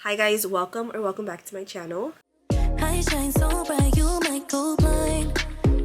Hi guys, welcome back to my channel. I shine so bright, you might go blind,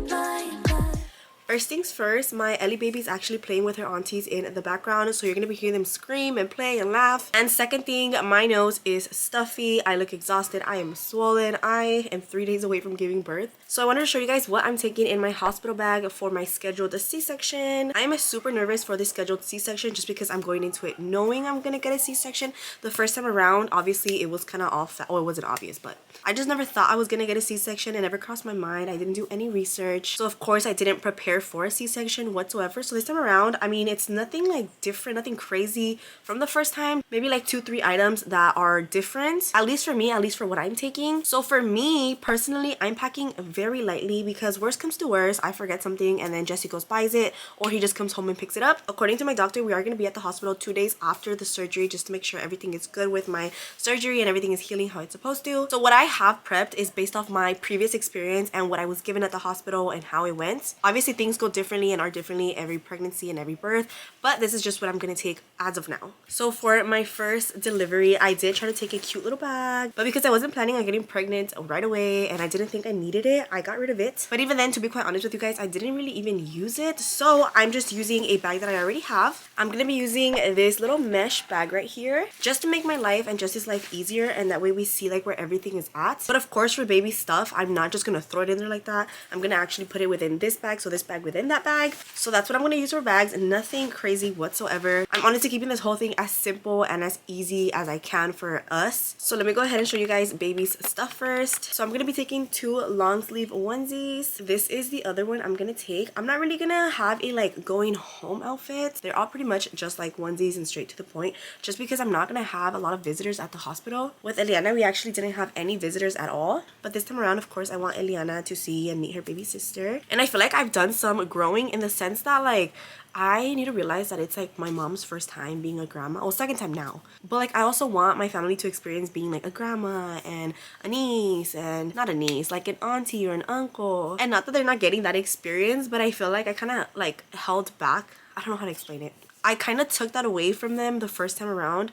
blind, blind. First things first, my Ellie baby is actually playing with her aunties in the background, so you're gonna be hearing them scream and play and laugh. And second thing, my nose is stuffy. I look exhausted. I am swollen. I am 3 days away from giving birth. So I wanted to show you guys what I'm taking in my hospital bag for my scheduled C-section. I am super nervous for this scheduled C-section just because I'm going into it knowing I'm gonna get a C-section. The first time around, obviously it was kind of off. Well, it wasn't obvious, but I just never thought I was gonna get a C-section. It never crossed my mind. I didn't do any research, so of course I didn't prepare for a C-section whatsoever. So this time around, I mean, it's nothing like different, nothing crazy from the first time. Maybe like 2-3 items that are different, at least for me, at least for what I'm taking. So for me personally, I'm packing very lightly because worst comes to worst, I forget something and then Jesse goes buys it, or he just comes home and picks it up. According to my doctor, we are going to be at the hospital 2 days after the surgery just to make sure everything is good with my surgery and everything is healing how it's supposed to. So what I have prepped is based off my previous experience and what I was given at the hospital and how it went. Obviously things go differently and are differently every pregnancy and every birth, but this is just what I'm going to take as of now. So for my first delivery, I did try to take a cute little bag, but because I wasn't planning on getting pregnant right away and I didn't think I needed it, I got rid of it. But even then, to be quite honest with you guys, I didn't really even use it, so I'm just using a bag that I already have. I'm going to be using this little mesh bag right here just to make my life and Jesse's life easier, and that way we see like where everything is at. But of course for baby stuff, I'm not just going to throw it in there like that. I'm going to actually put it within this bag, so this bag within that bag. So that's what I'm going to use for bags, and nothing crazy whatsoever. I'm honestly keeping this whole thing as simple and as easy as I can for us. So let me go ahead and show you guys baby's stuff first. So I'm going to be taking 2 long sleeve onesies. This is the other one I'm going to take. I'm not really going to have a like going home outfit. They're all pretty much just like onesies and straight to the point, just because I'm not going to have a lot of visitors at the hospital. With Eliana, we actually didn't have any visitors at all, but this time around, of course, I want Eliana to see and meet her baby sister. And I feel like I've done some growing in the sense that like I need to realize that it's like my mom's first time being a grandma. Well, second time now. But like I also want my family to experience being like a grandma and a niece, and not a niece, like an auntie or an uncle. And not that they're not getting that experience, but I feel like I kind of like held back. I don't know how to explain it. I kind of took that away from them the first time around,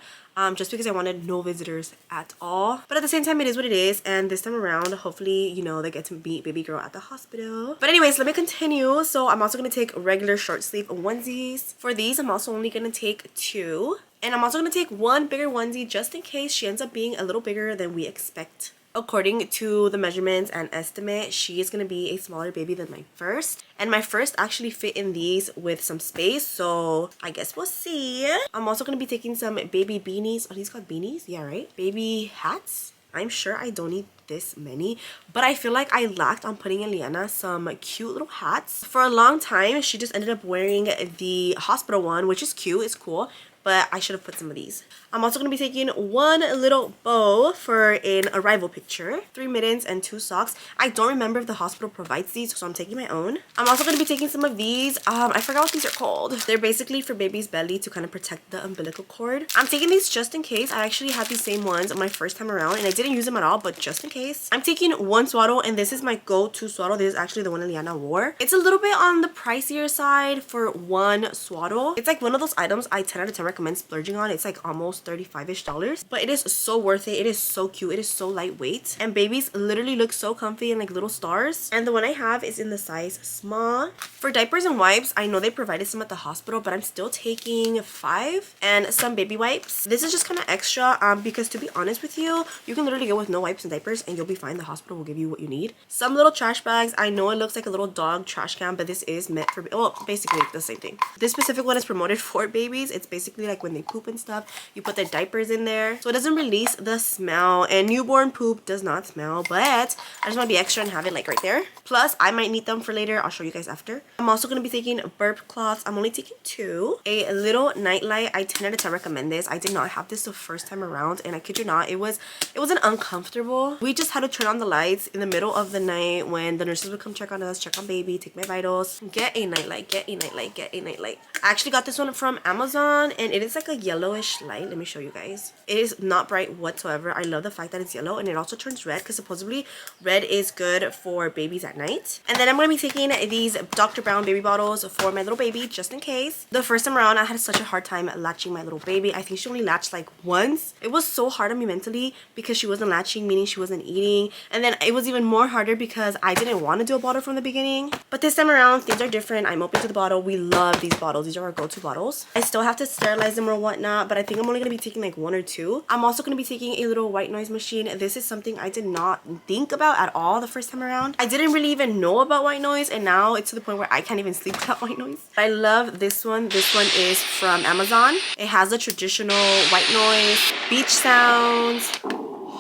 just because I wanted no visitors at all. But at the same time, it is what it is, and this time around, hopefully, you know, they get to meet baby girl at the hospital. But anyways, let me continue. So I'm also going to take regular short sleeve onesies. For these, I'm also only going to take 2. And I'm also going to take 1 bigger onesie just in case she ends up being a little bigger than we expect. According to the measurements and estimate, she is going to be a smaller baby than my first. And my first actually fit in these with some space, so I guess we'll see. I'm also going to be taking some baby beanies. Are these called beanies? Yeah, right? Baby hats. I'm sure I don't need this many, but I feel like I lacked on putting Eliana some cute little hats. For a long time, she just ended up wearing the hospital one, which is cute, it's cool, but I should have put some of these. I'm also going to be taking 1 little bow for an arrival picture, 3 mittens, and 2 socks. I don't remember if the hospital provides these, so I'm taking my own. I'm also going to be taking some of these. I forgot what these are called. They're basically for baby's belly to kind of protect the umbilical cord. I'm taking these just in case. I actually had these same ones my first time around, and I didn't use them at all, but just in case. I'm taking 1 swaddle, and this is my go-to swaddle. This is actually the one Eliana wore. It's a little bit on the pricier side for 1 swaddle. It's like one of those items I 10 out of 10 recommend splurging on. It's like almost $35-ish, but it is so worth it. It is so cute. It is so lightweight, and babies literally look so comfy and like little stars. And the one I have is in the size small. For diapers and wipes, I know they provided some at the hospital, but I'm still taking 5, and some baby wipes. This is just kind of extra because to be honest with you, you can literally go with no wipes and diapers and you'll be fine. The hospital will give you what you need. Some little trash bags. I know it looks like a little dog trash can, but this is meant for, well, basically the same thing. This specific one is promoted for babies. It's basically like when they poop and stuff, you put their diapers in there so it doesn't release the smell, and newborn poop does not smell, but I just want to be extra and have it like right there. Plus I might need them for later. I'll show you guys after. I'm also going to be taking burp cloths. I'm only taking 2. A little nightlight. I 10 out of 10 recommend this. I did not have this the first time around, and I kid you not, it wasn't uncomfortable. We just had to turn on the lights in the middle of the night when the nurses would come check on us, check on baby, take my vitals. Get a nightlight, get a nightlight, get a nightlight. I actually got this one from Amazon, and and it is like a yellowish light. Let me show you guys. It is not bright whatsoever. I love the fact that it's yellow, and it also turns red because supposedly red is good for babies at night. And then I'm going to be taking these Dr. Brown baby bottles for my little baby just in case. The first time around I had such a hard time latching my little baby. I think she only latched like once. It was so hard on me mentally because she wasn't latching, meaning she wasn't eating. And then it was even more harder because I didn't want to do a bottle from the beginning. But this time around things are different. I'm open to the bottle. We love these bottles. These are our go-to bottles. I still have to sterilize them or whatnot, but I think I'm only going to be taking like 1 or 2. I'm also going to be taking a little white noise machine. This is something I did not think about at all the first time around. I didn't really even know about white noise, and now it's to the point where I can't even sleep without white noise. I love this one. This one is from Amazon. It has the traditional white noise, beach sounds,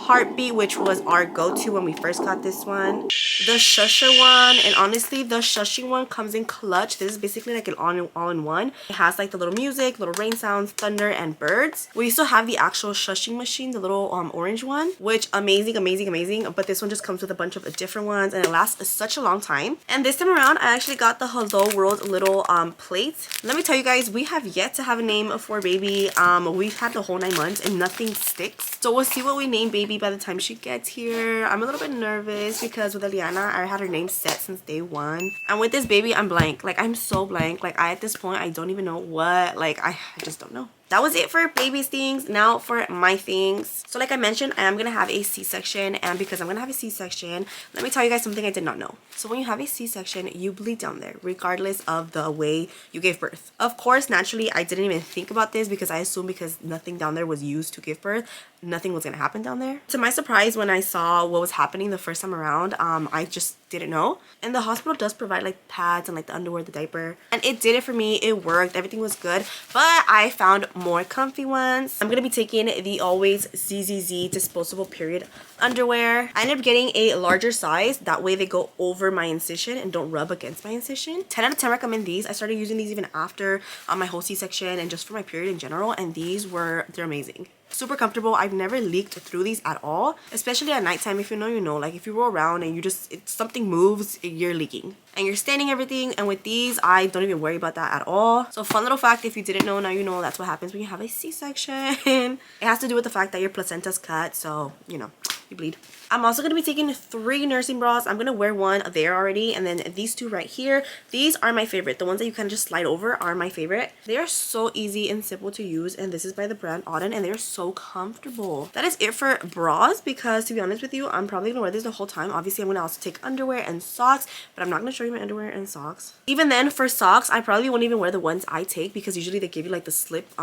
heartbeat, which was our go-to when we first got this one, the shusher one, and honestly the shushing one comes in clutch. This is basically like an all-in-one. It has like the little music, little rain sounds, thunder, and birds. We used to have the actual shushing machine, the little orange one, which amazing, but this one just comes with a bunch of different ones, and it lasts such a long time. And this time around I actually got the Hello World little plate. Let me tell you guys, we have yet to have a name for baby. We've had the whole 9 months and nothing sticks, so we'll see what we name baby by the time she gets here. I'm a little bit nervous because with Eliana I had her name set since day 1, and with this baby I'm blank. Like, I'm so blank. Like, at this point I don't even know what, like I just don't know. That was it for baby's things. Now for my things. So like I mentioned, I am going to have a C-section, and because I'm going to have a C-section, let me tell you guys something I did not know. So when you have a C-section, you bleed down there regardless of the way you gave birth. Of course, naturally, I didn't even think about this because I assumed because nothing down there was used to give birth, nothing was going to happen down there. To my surprise, when I saw what was happening the first time around, I just didn't know. And the hospital does provide like pads and like the underwear, the diaper, and it did it for me. It worked, everything was good, but I found more comfy ones. I'm gonna be taking the Always ZZZ disposable period underwear. I ended up getting a larger size, that way they go over my incision and don't rub against my incision. 10 out of 10 recommend these. I started using these even after my whole C-section and just for my period in general, and they're amazing. Super comfortable. I've never leaked through these at all, especially at nighttime. If you know, you know. Like, if you roll around and something moves, you're leaking and you're standing everything. And with these, I don't even worry about that at all. So fun little fact, if you didn't know, now you know. That's what happens when you have a C-section. It has to do with the fact that your placenta's cut, so you know, you bleed. I'm also going to be taking 3 nursing bras. I'm going to wear one there already, and then these 2 right here. These are my favorite. The ones that you kind of just slide over are my favorite. They are so easy and simple to use, and this is by the brand Auden, and they're so comfortable. That is it for bras, because to be honest with you, I'm probably going to wear this the whole time. Obviously, I'm going to also take underwear and socks, but I'm not going to show you my underwear and socks. Even then, for socks, I probably won't even wear the ones I take, because usually they give you like the slip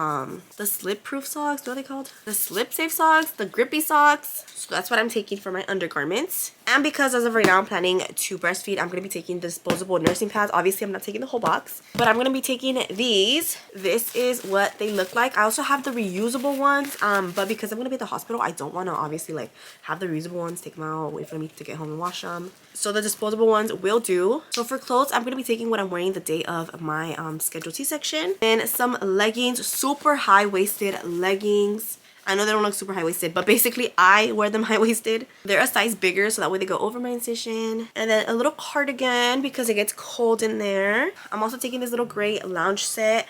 proof socks. What are they called? The slip safe socks, the grippy socks. So that's what I'm taking for my undergarments. And because as of right now I'm planning to breastfeed, I'm going to be taking disposable nursing pads. Obviously I'm not taking the whole box, but I'm going to be taking these. This is what they look like. I also have the reusable ones, but because I'm going to be at the hospital, I don't want to obviously like have the reusable ones, take them out, wait for me to get home and wash them. So the disposable ones will do. So for clothes, I'm going to be taking what I'm wearing the day of my scheduled C-section. And some leggings, super high-waisted leggings. I know they don't look super high-waisted, but basically I wear them high-waisted. They're a size bigger, so that way they go over my incision. And then a little cardigan because it gets cold in there. I'm also taking this little gray lounge set,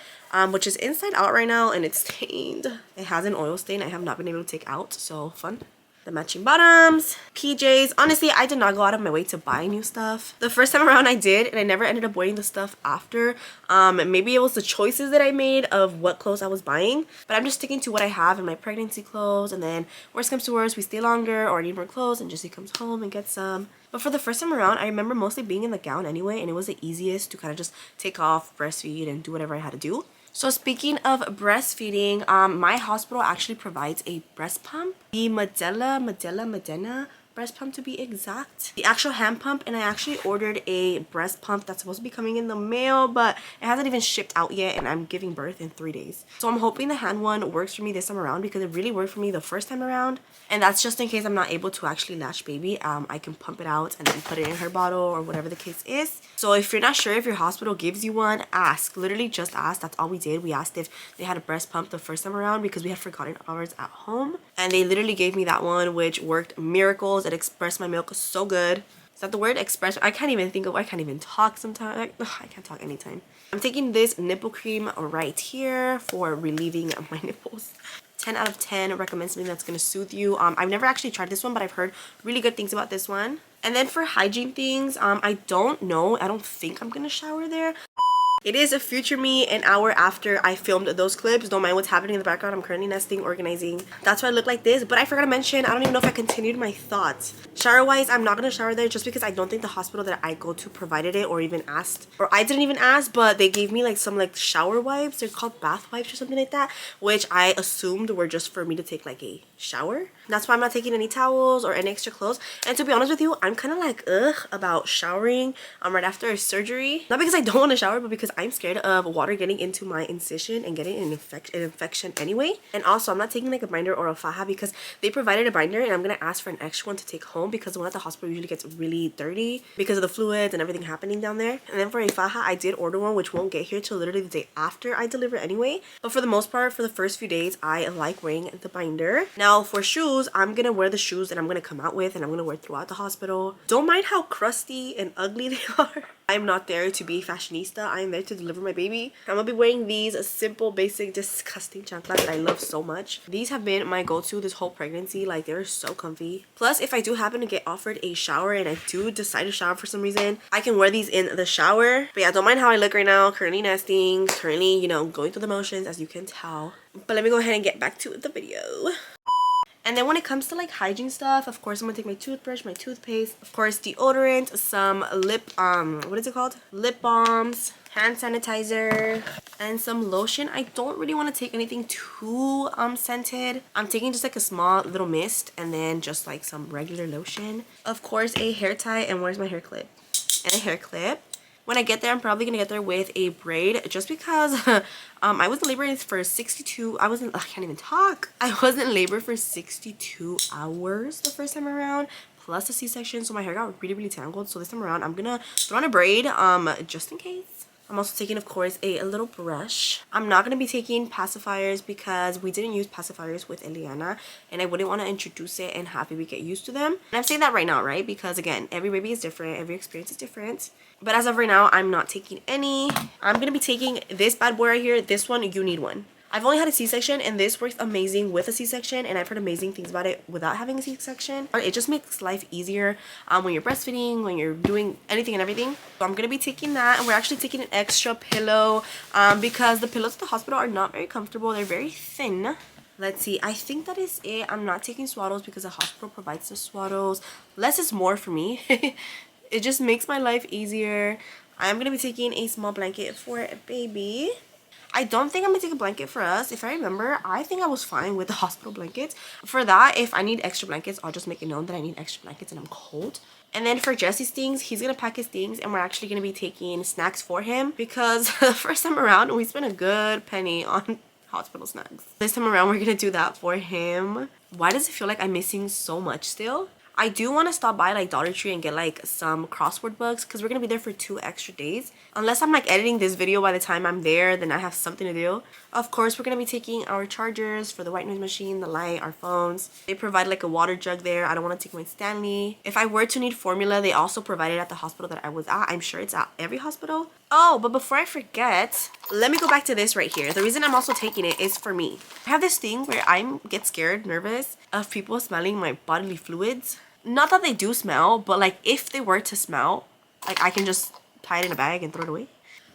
which is inside out right now, and it's stained. It has an oil stain I have not been able to take out, so fun. The matching bottoms, PJs. Honestly, I did not go out of my way to buy new stuff. The first time around I did, and I never ended up wearing the stuff after. Maybe it was the choices that I made of what clothes I was buying, but I'm just sticking to what I have in my pregnancy clothes, and then worst comes to worst, we stay longer or I need more clothes and Jesse comes home and gets some. But for the first time around, I remember mostly being in the gown anyway, and it was the easiest to kind of just take off, breastfeed, and do whatever I had to do. So speaking of breastfeeding, my hospital actually provides a breast pump, the Medena breast pump to be exact, the actual hand pump. And I actually ordered a breast pump that's supposed to be coming in the mail, but it hasn't even shipped out yet, and I'm giving birth in 3 days. So I'm hoping the hand one works for me this time around, because it really worked for me the first time around. And that's just in case I'm not able to actually latch baby. I can pump it out and then put it in her bottle or whatever the case is. So if you're not sure if your hospital gives you one, ask. Literally just ask. That's all we did. We asked if they had a breast pump the first time around because we had forgotten ours at home. And they literally gave me that one, which worked miracles. It expressed my milk so good. Is that the word? Express. I can't even think of, I can't even talk sometimes. I can't talk anytime. I'm taking this nipple cream right here for relieving my nipples. 10 out of 10, recommend something that's going to soothe you. I've never actually tried this one, but I've heard really good things about this one. And then for hygiene things, I don't know. I don't think I'm going to shower there. It is a future me an hour after I filmed those clips. Don't mind what's happening in the background. I'm currently nesting, organizing. That's why I look like this. But I forgot to mention, I don't even know if I continued my thoughts. Shower-wise, I'm not going to shower there just because I don't think the hospital that I go to provided it or even asked. Or I didn't even ask, but they gave me like some like shower wipes. They're called bath wipes or something like that, which I assumed were just for me to take like a shower. That's why I'm not taking any towels or any extra clothes. And to be honest with you, I'm kind of like about showering right after a surgery. Not because I don't want to shower, but because I'm scared of water getting into my incision and getting an infection anyway. And also, I'm not taking like a binder or a faja because they provided a binder and I'm gonna ask for an extra one to take home because the one at the hospital usually gets really dirty because of the fluids and everything happening down there. And then for a faja, I did order one, which won't get here till literally the day after I deliver anyway. But for the most part, for the first few days, I like wearing the binder. Now for shoes, I'm gonna wear the shoes that I'm gonna come out with and I'm gonna wear throughout the hospital. Don't mind how crusty and ugly they are. I'm not there to be fashionista. I am there to deliver my baby. I'm gonna be wearing these simple, basic, disgusting chanclas that I love so much. These have been my go-to this whole pregnancy. Like, they're so comfy. Plus, if I do happen to get offered a shower and I do decide to shower for some reason, I can wear these in the shower. But yeah, don't mind how I look right now. Currently nesting. Currently, you know, going through the motions, as you can tell. But let me go ahead and get back to the video. And then when it comes to like hygiene stuff, of course I'm gonna take my toothbrush, my toothpaste, of course deodorant, some lip what is it called? Lip balms, hand sanitizer, and some lotion. I don't really want to take anything too scented. I'm taking just like a small little mist and then just like some regular lotion. Of course a hair tie, and where's my hair clip? And a hair clip. When I get there, I'm probably gonna get there with a braid just because I was in labor for 62, I can't even talk. I was in labor for 62 hours the first time around, plus a C-section, so my hair got really tangled. So this time around, I'm gonna throw on a braid just in case. I'm also taking, of course, a little brush. I'm not going to be taking pacifiers because we didn't use pacifiers with Eliana and I wouldn't want to introduce it and have baby get used to them. And I'm saying that right now, right? Because again, every baby is different, every experience is different. But as of right now, I'm not taking any. I'm going to be taking this bad boy right here. This one, you need one. I've only had a C-section and this works amazing with a C-section, and I've heard amazing things about it without having a C-section. It just makes life easier when you're breastfeeding, when you're doing anything and everything. So I'm going to be taking that, and we're actually taking an extra pillow because the pillows at the hospital are not very comfortable. They're very thin. Let's see, I think that is it. I'm not taking swaddles because the hospital provides the swaddles. Less is more for me. It just makes my life easier. I'm going to be taking a small blanket for a baby. I don't think I'm going to take a blanket for us. If I remember, I think I was fine with the hospital blankets. For that, if I need extra blankets, I'll just make it known that I need extra blankets and I'm cold. And then for Jesse's things, he's going to pack his things and we're actually going to be taking snacks for him because the first time around, we spent a good penny on hospital snacks. This time around, we're going to do that for him. Why does it feel like I'm missing so much still? I do want to stop by like Dollar Tree and get like some crossword books because we're going to be there for 2 extra days. Unless I'm like editing this video by the time I'm there, then I have something to do. Of course, we're going to be taking our chargers for the white noise machine, the light, our phones. They provide like a water jug there. I don't want to take my Stanley. If I were to need formula, they also provide it at the hospital that I was at. I'm sure it's at every hospital. Oh, but before I forget, let me go back to this right here. The reason I'm also taking it is for me. I have this thing where I get scared, nervous of people smelling my bodily fluids. Not that they do smell, but like if they were to smell, like I can just tie it in a bag and throw it away.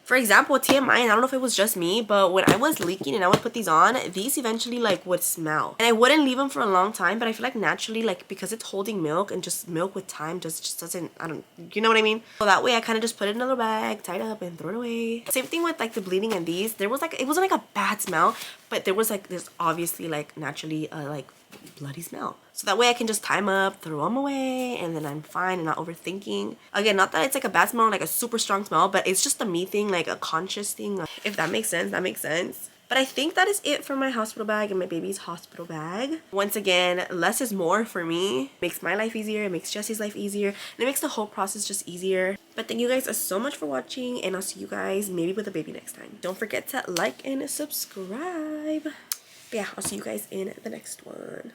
For example, TMI, and I don't know if it was just me, but when I was leaking and I would put these on, these eventually like would smell. And I wouldn't leave them for a long time, but I feel like naturally, like because it's holding milk and just milk with time just doesn't, you know what I mean? So that way I kind of just put it in a little bag, tie it up and throw it away. Same thing with like the bleeding and these. There was like, it wasn't like a bad smell, but there was like, there's obviously like naturally like bloody smell. So that way I can just tie them up, throw them away, and then I'm fine and not overthinking. Again, not that it's like a bad smell, like a super strong smell, but it's just a me thing, like a conscious thing. If that makes sense, that makes sense. But I think that is it for my hospital bag and my baby's hospital bag. Once again, less is more for me. It makes my life easier, it makes Jesse's life easier, and it makes the whole process just easier. But thank you guys so much for watching, and I'll see you guys maybe with a baby next time. Don't forget to like and subscribe. But yeah, I'll see you guys in the next one.